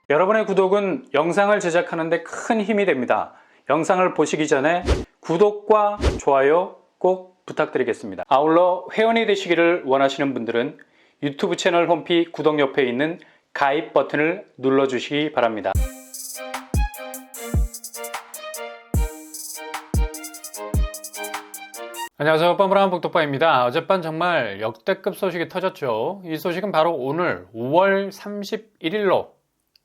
여러분의 구독은 영상을 제작하는 데 큰 힘이 됩니다. 영상을 보시기 전에 구독과 좋아요 꼭 부탁드리겠습니다. 아울러 회원이 되시기를 원하시는 분들은 유튜브 채널 홈피 구독 옆에 있는 가입 버튼을 눌러주시기 바랍니다. 안녕하세요. 뻔뻔한 복덕바입니다. 어젯밤 정말 역대급 소식이 터졌죠. 이 소식은 바로 오늘 5월 31일로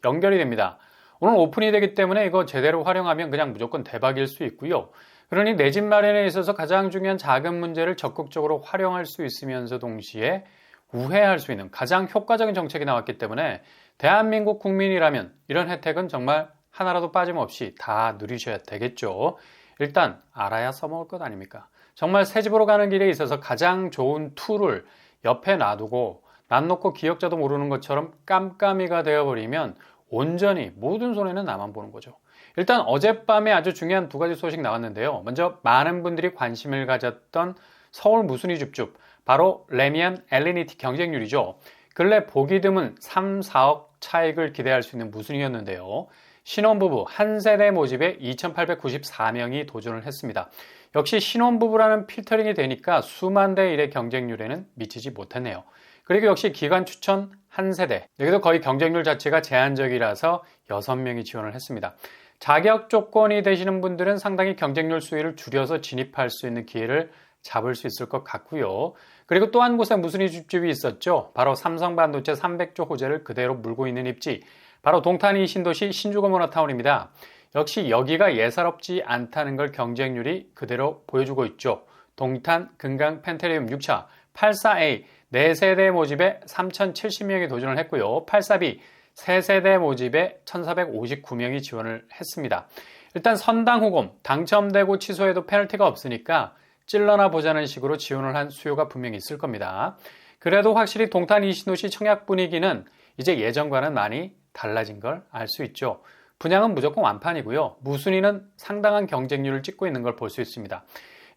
연결이 됩니다. 오늘 오픈이 되기 때문에 이거 제대로 활용하면 그냥 무조건 대박일 수 있고요. 그러니 내 집 마련에 있어서 가장 중요한 자금 문제를 적극적으로 활용할 수 있으면서 동시에 우회할 수 있는 가장 효과적인 정책이 나왔기 때문에 대한민국 국민이라면 이런 혜택은 정말 하나라도 빠짐없이 다 누리셔야 되겠죠. 일단 알아야 써먹을 것 아닙니까? 정말 새 집으로 가는 길에 있어서 가장 좋은 툴을 옆에 놔두고 난 놓고 기억자도 모르는 것처럼 깜깜이가 되어버리면 온전히 모든 손해는 나만 보는 거죠. 일단 어젯밤에 아주 중요한 두 가지 소식 나왔는데요. 먼저 많은 분들이 관심을 가졌던 서울 무순위 줍줍, 바로 레미안 엘리니티 경쟁률이죠. 근래 보기 드문 3, 4억 차익을 기대할 수 있는 무순위였는데요. 신혼부부 한 세대 모집에 2,894명이 도전을 했습니다. 역시 신혼부부라는 필터링이 되니까 수만 대 1의 경쟁률에는 미치지 못했네요. 그리고 역시 기관 추천 한 세대, 여기도 거의 경쟁률 자체가 제한적이라서 6명이 지원을 했습니다. 자격 조건이 되시는 분들은 상당히 경쟁률 수위를 줄여서 진입할 수 있는 기회를 잡을 수 있을 것 같고요. 그리고 또 한 곳에 무순위 줍줍이 있었죠. 바로 삼성반도체 300조 호재를 그대로 물고 있는 입지, 바로 동탄이 신도시 신주거모너타운입니다. 역시 여기가 예사롭지 않다는 걸 경쟁률이 그대로 보여주고 있죠. 동탄, 금강, 펜테리움 6차, 84A 4세대 모집에 3,070명이 도전을 했고요. 84B 3세대 모집에 1,459명이 지원을 했습니다. 일단 선당 후공, 당첨되고 취소해도 페널티가 없으니까 찔러나 보자는 식으로 지원을 한 수요가 분명히 있을 겁니다. 그래도 확실히 동탄 이신도시 청약 분위기는 이제 예전과는 많이 달라진 걸 알 수 있죠. 분양은 무조건 완판이고요. 무순위는 상당한 경쟁률을 찍고 있는 걸 볼 수 있습니다.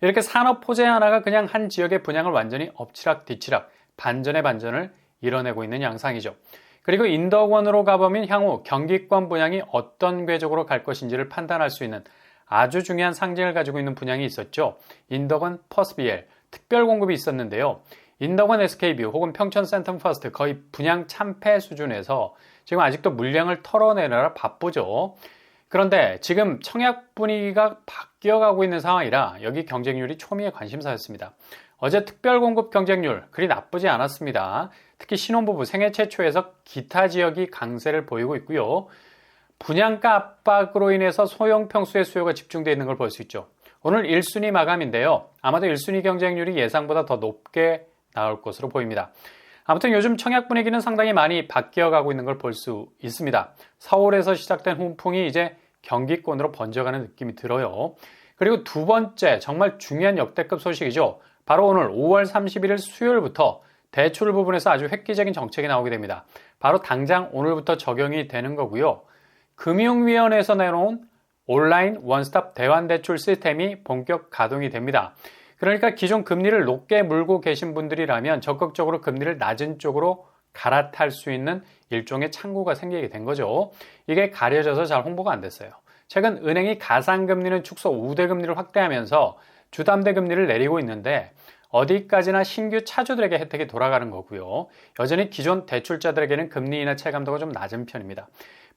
이렇게 산업 호재 하나가 그냥 한 지역의 분양을 완전히 엎치락 뒤치락, 반전의 반전을 이뤄내고 있는 양상이죠. 그리고 인덕원으로 가보면 향후 경기권 분양이 어떤 궤적으로 갈 것인지를 판단할 수 있는 아주 중요한 상징을 가지고 있는 분양이 있었죠. 인덕원 퍼스비엘 특별 공급이 있었는데요. 인덕원 SK뷰 혹은 평촌 센텀퍼스트 거의 분양 참패 수준에서 지금 아직도 물량을 털어내느라 바쁘죠. 그런데 지금 청약 분위기가 바뀌어가고 있는 상황이라 여기 경쟁률이 초미의 관심사였습니다. 어제 특별 공급 경쟁률 그리 나쁘지 않았습니다. 특히 신혼부부 생애 최초에서 기타 지역이 강세를 보이고 있고요. 분양가 압박으로 인해서 소형 평수의 수요가 집중되어 있는 걸 볼 수 있죠. 오늘 1순위 마감인데요. 아마도 1순위 경쟁률이 예상보다 더 높게 나올 것으로 보입니다. 아무튼 요즘 청약 분위기는 상당히 많이 바뀌어가고 있는 걸 볼 수 있습니다. 서울에서 시작된 훈풍이 이제 경기권으로 번져가는 느낌이 들어요. 그리고 두 번째 정말 중요한 역대급 소식이죠. 바로 오늘 5월 31일 수요일부터 대출 부분에서 아주 획기적인 정책이 나오게 됩니다. 바로 당장 오늘부터 적용이 되는 거고요. 금융위원회에서 내놓은 온라인 원스톱 대환대출 시스템이 본격 가동이 됩니다. 그러니까 기존 금리를 높게 물고 계신 분들이라면 적극적으로 금리를 낮은 쪽으로 갈아탈 수 있는 일종의 창구가 생기게 된 거죠. 이게 가려져서 잘 홍보가 안 됐어요. 최근 은행이 가상금리는 축소 우대금리를 확대하면서 주담대 금리를 내리고 있는데 어디까지나 신규 차주들에게 혜택이 돌아가는 거고요. 여전히 기존 대출자들에게는 금리 인하 체감도가 좀 낮은 편입니다.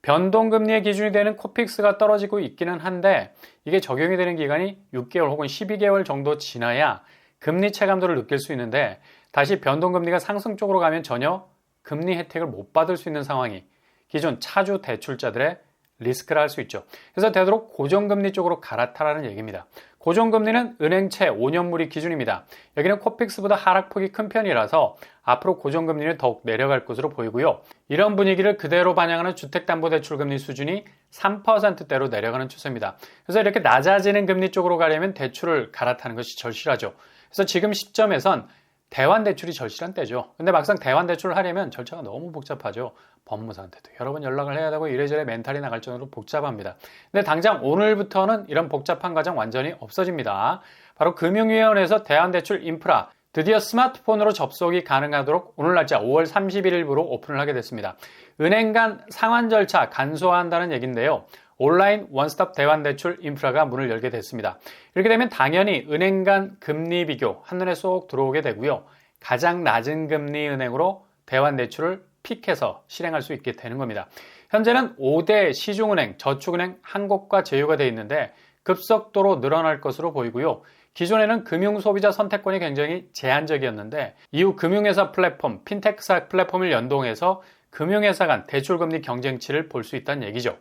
변동금리의 기준이 되는 코픽스가 떨어지고 있기는 한데 이게 적용이 되는 기간이 6개월 혹은 12개월 정도 지나야 금리 체감도를 느낄 수 있는데 다시 변동금리가 상승 쪽으로 가면 전혀 금리 혜택을 못 받을 수 있는 상황이 기존 차주 대출자들의 리스크라 할 수 있죠. 그래서 되도록 고정금리 쪽으로 갈아타라는 얘기입니다. 고정금리는 은행채 5년물이 기준입니다. 여기는 코픽스보다 하락폭이 큰 편이라서 앞으로 고정금리는 더욱 내려갈 것으로 보이고요. 이런 분위기를 그대로 반영하는 주택담보대출금리 수준이 3%대로 내려가는 추세입니다. 그래서 이렇게 낮아지는 금리 쪽으로 가려면 대출을 갈아타는 것이 절실하죠. 그래서 지금 시점에선 대환대출이 절실한 때죠. 근데 막상 대환대출을 하려면 절차가 너무 복잡하죠. 법무사한테도 여러 번 연락을 해야 되고 이래저래 멘탈이 나갈 정도로 복잡합니다. 근데 당장 오늘부터는 이런 복잡한 과정 완전히 없어집니다. 바로 금융위원회에서 대환대출 인프라 드디어 스마트폰으로 접속이 가능하도록 오늘 날짜 5월 31일부로 오픈을 하게 됐습니다. 은행 간 상환 절차 간소화한다는 얘기인데요. 온라인 원스톱 대환대출 인프라가 문을 열게 됐습니다. 이렇게 되면 당연히 은행 간 금리 비교 한눈에 쏙 들어오게 되고요. 가장 낮은 금리 은행으로 대환대출을 픽해서 실행할 수 있게 되는 겁니다. 현재는 5대 시중은행, 저축은행 한 곳과 제휴가 되어 있는데 급속도로 늘어날 것으로 보이고요. 기존에는 금융소비자 선택권이 굉장히 제한적이었는데 이후 금융회사 플랫폼, 핀테크사 플랫폼을 연동해서 금융회사 간 대출금리 경쟁치를 볼 수 있다는 얘기죠.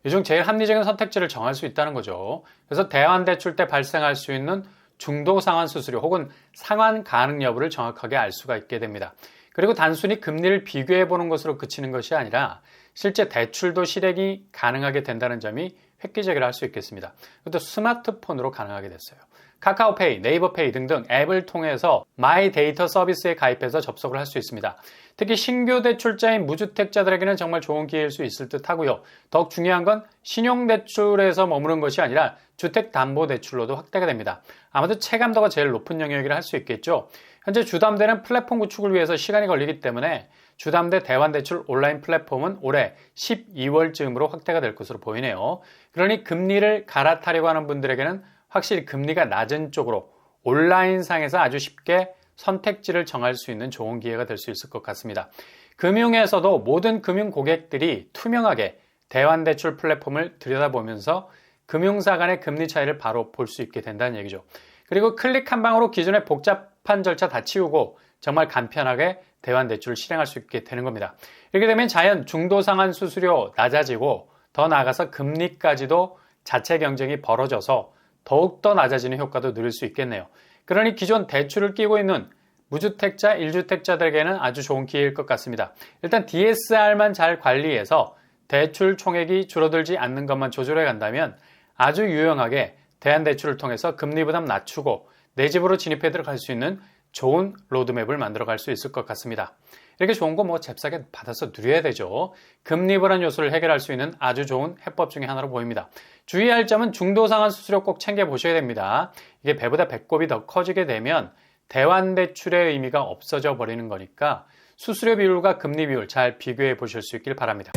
이 중 제일 합리적인 선택지를 정할 수 있다는 거죠. 그래서 대환대출 때 발생할 수 있는 중도상환 수수료 혹은 상환 가능 여부를 정확하게 알 수가 있게 됩니다. 그리고 단순히 금리를 비교해 보는 것으로 그치는 것이 아니라 실제 대출도 실행이 가능하게 된다는 점이 획기적이라 할 수 있겠습니다. 그것도 스마트폰으로 가능하게 됐어요. 카카오페이, 네이버페이 등등 앱을 통해서 마이 데이터 서비스에 가입해서 접속을 할 수 있습니다. 특히 신규 대출자인 무주택자들에게는 정말 좋은 기회일 수 있을 듯 하고요. 더욱 중요한 건 신용대출에서 머무는 것이 아니라 주택담보대출로도 확대가 됩니다. 아마도 체감도가 제일 높은 영역이라 할 수 있겠죠. 현재 주담대는 플랫폼 구축을 위해서 시간이 걸리기 때문에 주담대 대환대출 온라인 플랫폼은 올해 12월쯤으로 확대가 될 것으로 보이네요. 그러니 금리를 갈아타려고 하는 분들에게는 확실히 금리가 낮은 쪽으로 온라인상에서 아주 쉽게 선택지를 정할 수 있는 좋은 기회가 될 수 있을 것 같습니다. 금융에서도 모든 금융 고객들이 투명하게 대환대출 플랫폼을 들여다보면서 금융사 간의 금리 차이를 바로 볼 수 있게 된다는 얘기죠. 그리고 클릭 한 방으로 기존의 복잡한 절차 다 치우고 정말 간편하게 대환대출을 실행할 수 있게 되는 겁니다. 이렇게 되면 자연 중도상환 수수료 낮아지고 더 나아가서 금리까지도 자체 경쟁이 벌어져서 더욱더 낮아지는 효과도 누릴 수 있겠네요. 그러니 기존 대출을 끼고 있는 무주택자, 1주택자들에게는 아주 좋은 기회일 것 같습니다. 일단 DSR만 잘 관리해서 대출 총액이 줄어들지 않는 것만 조절해 간다면 아주 유용하게 대환대출을 통해서 금리 부담 낮추고 내 집으로 진입해 들어갈 수 있는 좋은 로드맵을 만들어 갈 수 있을 것 같습니다. 이렇게 좋은 거 뭐 잽싸게 받아서 누려야 되죠. 금리 불안 요소를 해결할 수 있는 아주 좋은 해법 중에 하나로 보입니다. 주의할 점은 중도상환 수수료 꼭 챙겨보셔야 됩니다. 이게 배보다 배꼽이 더 커지게 되면 대환대출의 의미가 없어져 버리는 거니까 수수료 비율과 금리 비율 잘 비교해 보실 수 있길 바랍니다.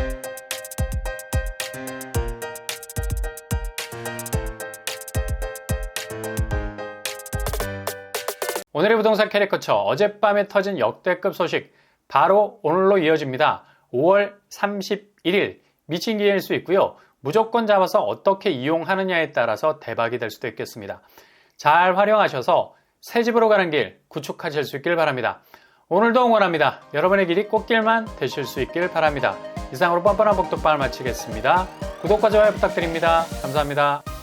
오늘의 부동산 캐리커처 어젯밤에 터진 역대급 소식 바로 오늘로 이어집니다. 5월 31일 미친 기회일 수 있고요. 무조건 잡아서 어떻게 이용하느냐에 따라서 대박이 될 수도 있겠습니다. 잘 활용하셔서 새 집으로 가는 길 구축하실 수 있길 바랍니다. 오늘도 응원합니다. 여러분의 길이 꽃길만 되실 수 있길 바랍니다. 이상으로 뻔뻔한 복덕방을 마치겠습니다. 구독과 좋아요 부탁드립니다. 감사합니다.